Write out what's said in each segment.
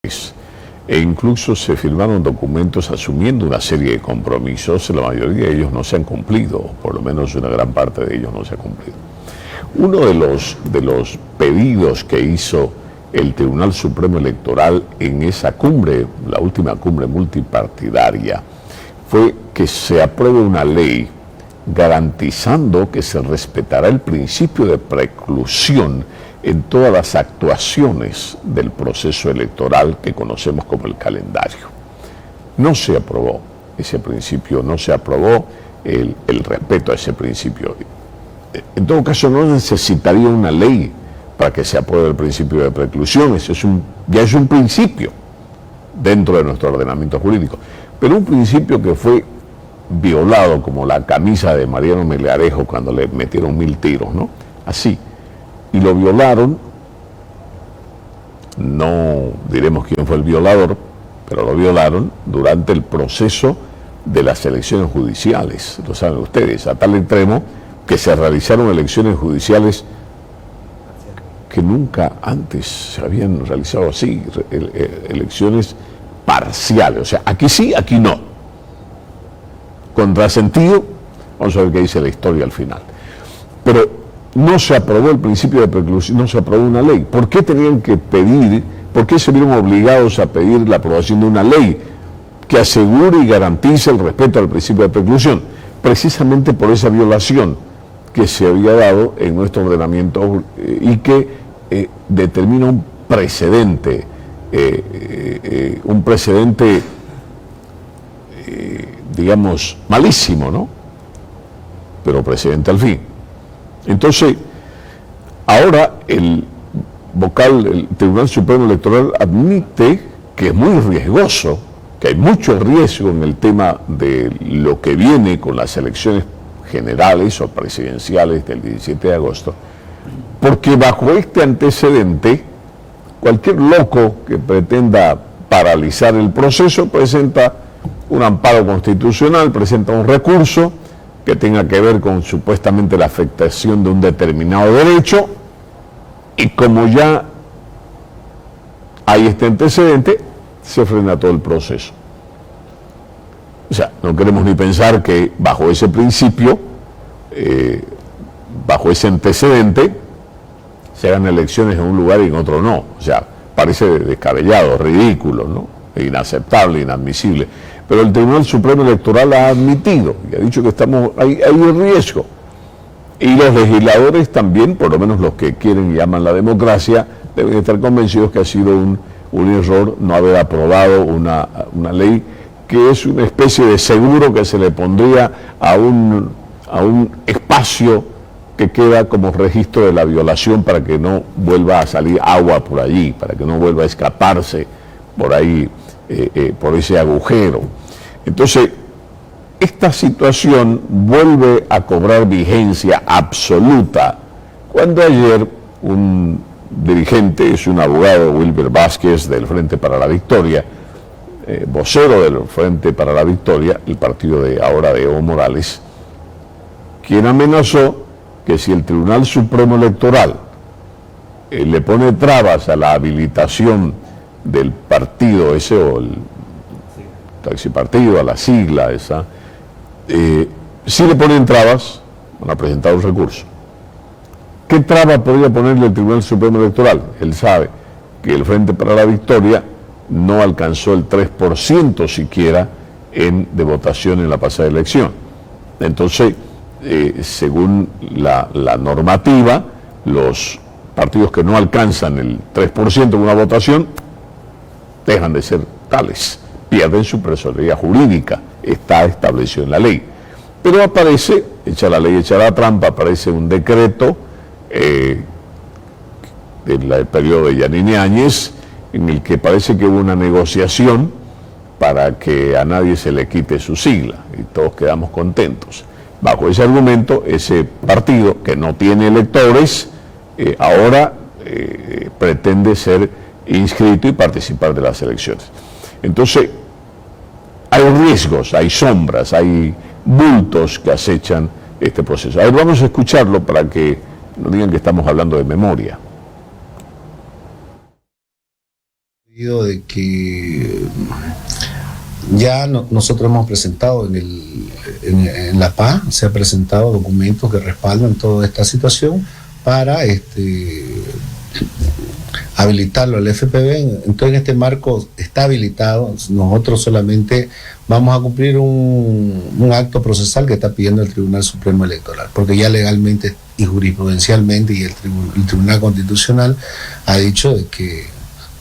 e incluso se firmaron documentos asumiendo una serie de compromisos. La mayoría de ellos no se han cumplido, por lo menos una gran parte de ellos no se ha cumplido. Uno de los pedidos que hizo el Tribunal Supremo Electoral en esa cumbre, la última cumbre multipartidaria, fue que se apruebe una ley garantizando que se respetará el principio de preclusión en todas las actuaciones del proceso electoral que conocemos como el calendario. No se aprobó ese principio, no se aprobó el respeto a ese principio. En todo caso, no necesitaría una ley para que se apruebe el principio de preclusión. Eso ya es un principio dentro de nuestro ordenamiento jurídico, pero un principio que fue violado como la camisa de Mariano Melgarejo cuando le metieron 1000 tiros, ¿no? Así. Y lo violaron, no diremos quién fue el violador, pero lo violaron durante el proceso de las elecciones judiciales, lo saben ustedes, a tal extremo que se realizaron elecciones judiciales que nunca antes se habían realizado así, elecciones parciales, o sea, aquí sí, aquí no. Contrasentido, vamos a ver qué dice la historia al final. Pero no se aprobó el principio de preclusión, no se aprobó una ley. ¿Por qué tenían que pedir, por qué se vieron obligados a pedir la aprobación de una ley que asegure y garantice el respeto al principio de preclusión? Precisamente por esa violación que se había dado en nuestro ordenamiento y que determina un precedente, digamos, malísimo, ¿no? Pero precedente al fin. Entonces, ahora el Tribunal Supremo Electoral admite que es muy riesgoso, que hay mucho riesgo en el tema de lo que viene con las elecciones generales o presidenciales del 17 de agosto, porque bajo este antecedente, cualquier loco que pretenda paralizar el proceso presenta un amparo constitucional, presenta un recurso que tenga que ver con supuestamente la afectación de un determinado derecho, y como ya hay este antecedente, se frena todo el proceso. O sea, no queremos ni pensar que bajo ese principio, bajo ese antecedente, se hagan elecciones en un lugar y en otro no. O sea, parece descabellado, ridículo, ¿no? Inaceptable, inadmisible. Pero el Tribunal Supremo Electoral ha admitido y ha dicho que hay un riesgo. Y los legisladores también, por lo menos los que quieren y aman la democracia, deben estar convencidos que ha sido un error no haber aprobado una ley que es una especie de seguro que se le pondría a un espacio que queda como registro de la violación para que no vuelva a salir agua por allí, para que no vuelva a escaparse por ahí, por ese agujero. Entonces, esta situación vuelve a cobrar vigencia absoluta cuando ayer un dirigente, es un abogado, Wilber Vázquez, del Frente para la Victoria, vocero del Frente para la Victoria, el partido de ahora de Evo Morales, quien amenazó que si el Tribunal Supremo Electoral le pone trabas a la habilitación del partido ese, o el taxipartido, a la sigla esa, si le ponen trabas, van a presentar un recurso. ¿Qué traba podría ponerle el Tribunal Supremo Electoral? Él sabe que el Frente para la Victoria no alcanzó el 3% siquiera de votación en la pasada elección. Entonces, según la normativa, los partidos que no alcanzan el 3% en una votación dejan de ser tales, pierden su personalidad jurídica, está establecido en la ley. Pero aparece, echa la ley, echa la trampa, aparece un decreto del periodo de Yanine Áñez, en el que parece que hubo una negociación para que a nadie se le quite su sigla, y todos quedamos contentos. Bajo ese argumento, ese partido que no tiene electores, ahora pretende ser inscrito y participar de las elecciones. Entonces, hay riesgos, hay sombras, hay bultos que acechan este proceso. A ver, vamos a escucharlo para que no digan que estamos hablando de memoria. De que ya nosotros hemos presentado en la PA, se han presentado documentos que respaldan toda esta situación para habilitarlo al FPV. Entonces en este marco está habilitado, nosotros solamente vamos a cumplir un acto procesal que está pidiendo el Tribunal Supremo Electoral, porque ya legalmente y jurisprudencialmente y el Tribunal Constitucional ha dicho de que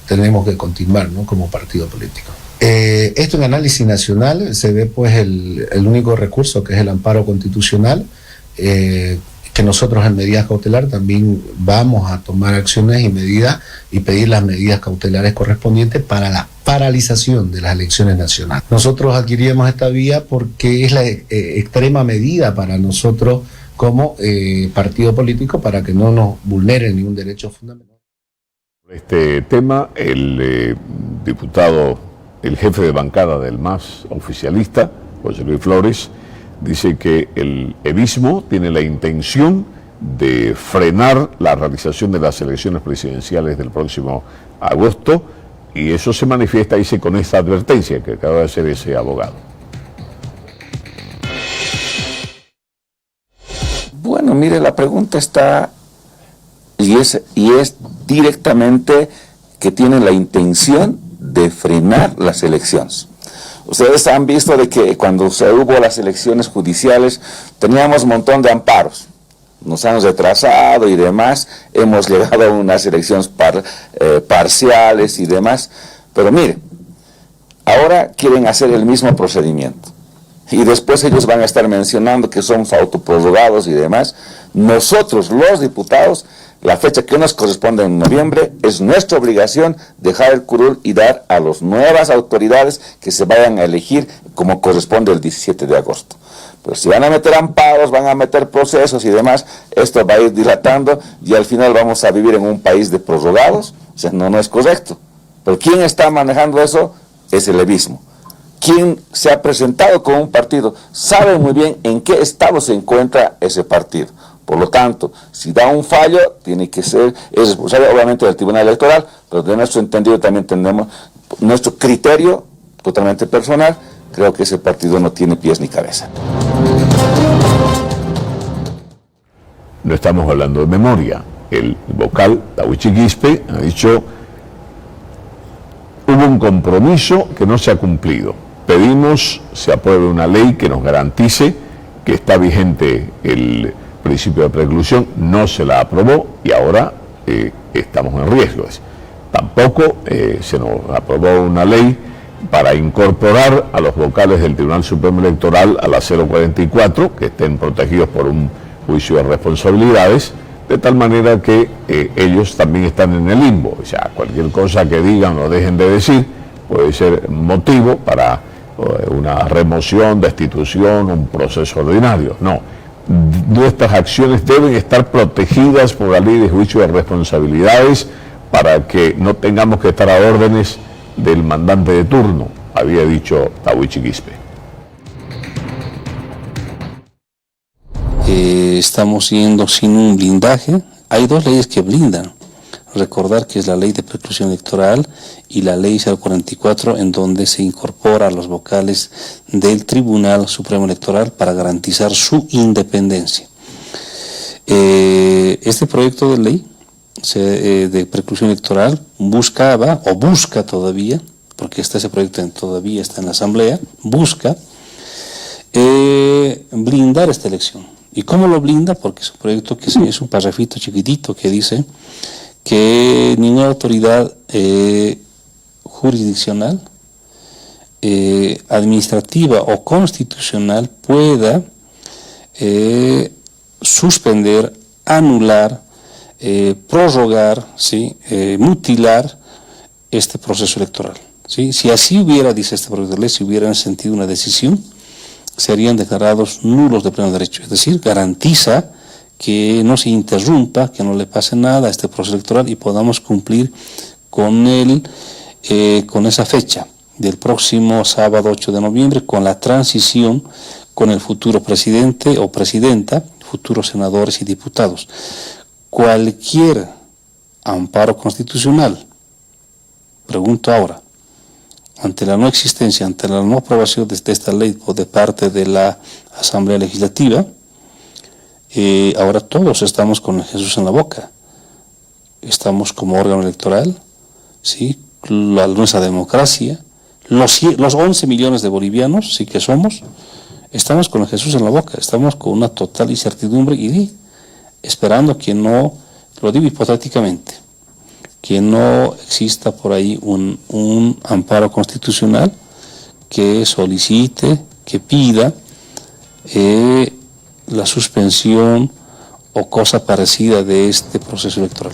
tenemos que continuar, ¿no?, como partido político. Esto en análisis nacional se ve pues el único recurso, que es el amparo constitucional, que nosotros en medidas cautelares también vamos a tomar acciones y medidas y pedir las medidas cautelares correspondientes para la paralización de las elecciones nacionales. Nosotros adquirimos esta vía porque es la extrema medida para nosotros como partido político, para que no nos vulneren ningún derecho fundamental. Este tema, el diputado, el jefe de bancada del MAS oficialista, José Luis Flores, dice que el evismo tiene la intención de frenar la realización de las elecciones presidenciales del próximo agosto, y eso se manifiesta, dice, con esta advertencia que acaba de hacer ese abogado. Bueno, mire, la pregunta está, y es directamente que tienen la intención de frenar las elecciones. Ustedes han visto de que cuando se hubo las elecciones judiciales teníamos un montón de amparos, nos han retrasado y demás, hemos llegado a unas elecciones parciales y demás, pero mire, ahora quieren hacer el mismo procedimiento y después ellos van a estar mencionando que somos autoprorrogados y demás. Nosotros, los diputados, la fecha que nos corresponde en noviembre, es nuestra obligación dejar el curul y dar a las nuevas autoridades que se vayan a elegir como corresponde el 17 de agosto. Pero si van a meter amparos, van a meter procesos y demás, esto va a ir dilatando y al final vamos a vivir en un país de prorrogados. O sea, no es correcto. Pero ¿quién está manejando eso? Es el evismo. Quien se ha presentado como un partido sabe muy bien en qué estado se encuentra ese partido. Por lo tanto, si da un fallo, tiene que ser, es responsable obviamente del Tribunal Electoral, pero de nuestro entendido también tenemos nuestro criterio totalmente personal. Creo que ese partido no tiene pies ni cabeza. No estamos hablando de memoria. El vocal Tawichi Quispe ha dicho: hubo un compromiso que no se ha cumplido. Pedimos se apruebe una ley que nos garantice que está vigente el principio de preclusión, no se la aprobó y ahora estamos en riesgo. Tampoco se nos aprobó una ley para incorporar a los vocales del Tribunal Supremo Electoral a la 044, que estén protegidos por un juicio de responsabilidades, de tal manera que ellos también están en el limbo. O sea, cualquier cosa que digan o dejen de decir puede ser motivo para una remoción, destitución, un proceso ordinario. No, nuestras acciones deben estar protegidas por la ley de juicio de responsabilidades para que no tengamos que estar a órdenes del mandante de turno, había dicho Tawichi Quispe. Estamos yendo sin un blindaje. Hay dos leyes que blindan. Recordar que es la ley de preclusión electoral y la ley 044, en donde se incorpora a los vocales del Tribunal Supremo Electoral para garantizar su independencia. Este proyecto de ley de preclusión electoral buscaba, o busca todavía, porque ese proyecto todavía está en la Asamblea, busca blindar esta elección. ¿Y cómo lo blinda? Porque es un proyecto que es un parrafito chiquitito que dice que ninguna autoridad jurisdiccional, administrativa o constitucional pueda suspender, anular, prorrogar, ¿sí?, mutilar este proceso electoral, ¿sí? Si así hubiera, dice este proyecto de ley, si hubieran sentido una decisión, serían declarados nulos de pleno derecho. Es decir, garantiza que no se interrumpa, que no le pase nada a este proceso electoral y podamos cumplir con esa fecha del próximo sábado 8 de noviembre, con la transición con el futuro presidente o presidenta, futuros senadores y diputados. Cualquier amparo constitucional pregunto ahora, ante la no existencia, ante la no aprobación de esta ley de parte de la Asamblea Legislativa, ahora todos estamos con el Jesús en la boca. Estamos como órgano electoral, ¿sí? Nuestra democracia, los 11 millones de bolivianos, sí que somos, estamos con el Jesús en la boca, estamos con una total incertidumbre y esperando que no, lo digo hipotéticamente, que no exista por ahí un amparo constitucional que solicite, que pida la suspensión o cosa parecida de este proceso electoral.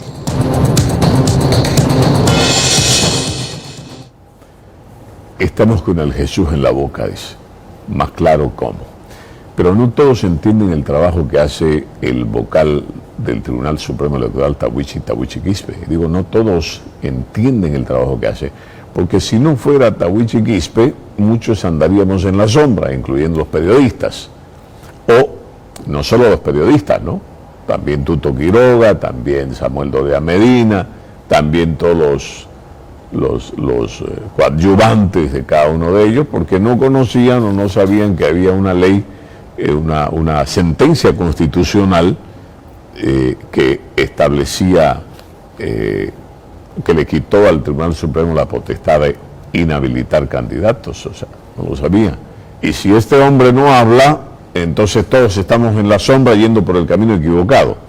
Estamos con el Jesús en la boca, dice. Más claro cómo. Pero no todos entienden el trabajo que hace el vocal del Tribunal Supremo Electoral, Tawichi Quispe. Digo, no todos entienden el trabajo que hace, porque si no fuera Tawichi Quispe, muchos andaríamos en la sombra, incluyendo los periodistas. O no solo los periodistas, ¿no? También Tuto Quiroga, también Samuel Doria Medina, también todos los coadyuvantes de cada uno de ellos, porque no conocían o no sabían que había una ley, una sentencia constitucional que establecía, que le quitó al Tribunal Supremo la potestad de inhabilitar candidatos, o sea, no lo sabían. Y si este hombre no habla, entonces todos estamos en la sombra yendo por el camino equivocado.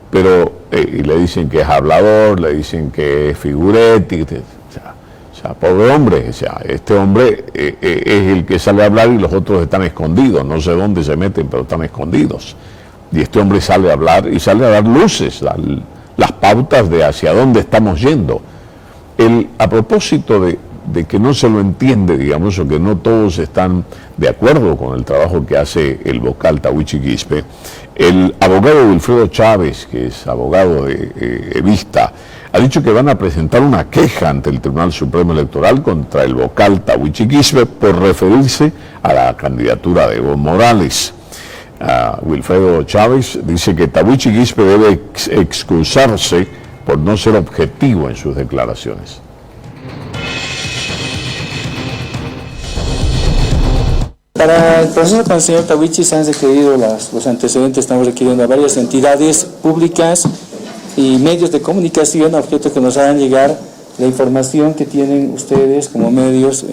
Pero, y le dicen que es hablador, le dicen que es figuretti, o sea, pobre hombre, o sea, este hombre es el que sale a hablar y los otros están escondidos, no sé dónde se meten, pero están escondidos. Y este hombre sale a hablar y sale a dar luces, las pautas de hacia dónde estamos yendo. A propósito de que no se lo entiende, digamos, o que no todos están de acuerdo con el trabajo que hace el vocal Tawichi Quispe, el abogado Wilfredo Chávez, que es abogado de Evista, ha dicho que van a presentar una queja ante el Tribunal Supremo Electoral contra el vocal Tawichi Quispe por referirse a la candidatura de Evo Morales. Wilfredo Chávez dice que Tawichi Quispe debe excusarse por no ser objetivo en sus declaraciones. Para el proceso con el señor Tawichi se han requerido los antecedentes, estamos requiriendo a varias entidades públicas y medios de comunicación a objeto que nos hagan llegar la información que tienen ustedes como medios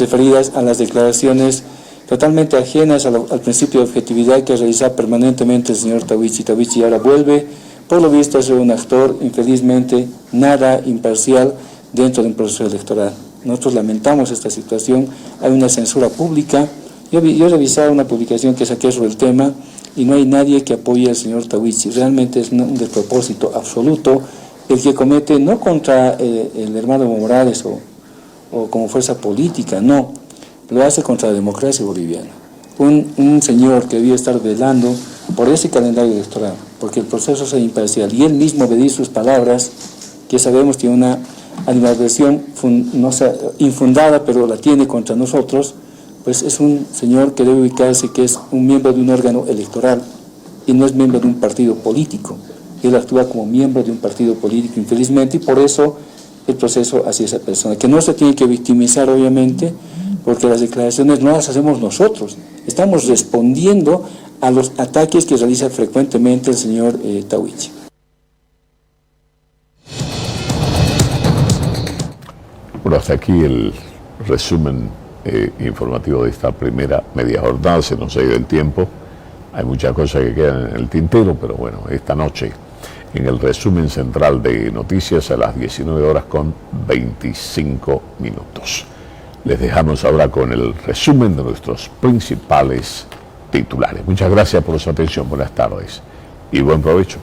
referidas a las declaraciones totalmente ajenas al principio de objetividad que realiza permanentemente el señor Tawichi. Tawichi ahora vuelve, por lo visto, a ser un actor, infelizmente, nada imparcial dentro de un proceso electoral. Nosotros lamentamos esta situación, hay una censura pública. Yo he revisado una publicación que saqué sobre el tema y no hay nadie que apoye al señor Tawichi. Realmente es un despropósito absoluto el que comete, no contra el hermano Evo Morales o como fuerza política, no, lo hace contra la democracia boliviana. Un señor que debía estar velando por ese calendario electoral, porque el proceso sea imparcial, y él mismo medir sus palabras, que sabemos tiene una animadversión infundada, pero la tiene contra nosotros, pues es un señor que debe ubicarse que es un miembro de un órgano electoral y no es miembro de un partido político. Él actúa como miembro de un partido político, infelizmente, y por eso el proceso hacia esa persona, que no se tiene que victimizar, obviamente, porque las declaraciones no las hacemos nosotros, estamos respondiendo a los ataques que realiza frecuentemente el señor Tawichi. Bueno, hasta aquí el resumen informativo de esta primera media jornada. Se nos ha ido el tiempo, hay muchas cosas que quedan en el tintero, pero bueno, esta noche en el resumen central de noticias a las 19:25. Les dejamos ahora con el resumen de nuestros principales titulares. Muchas gracias por su atención, buenas tardes y buen provecho.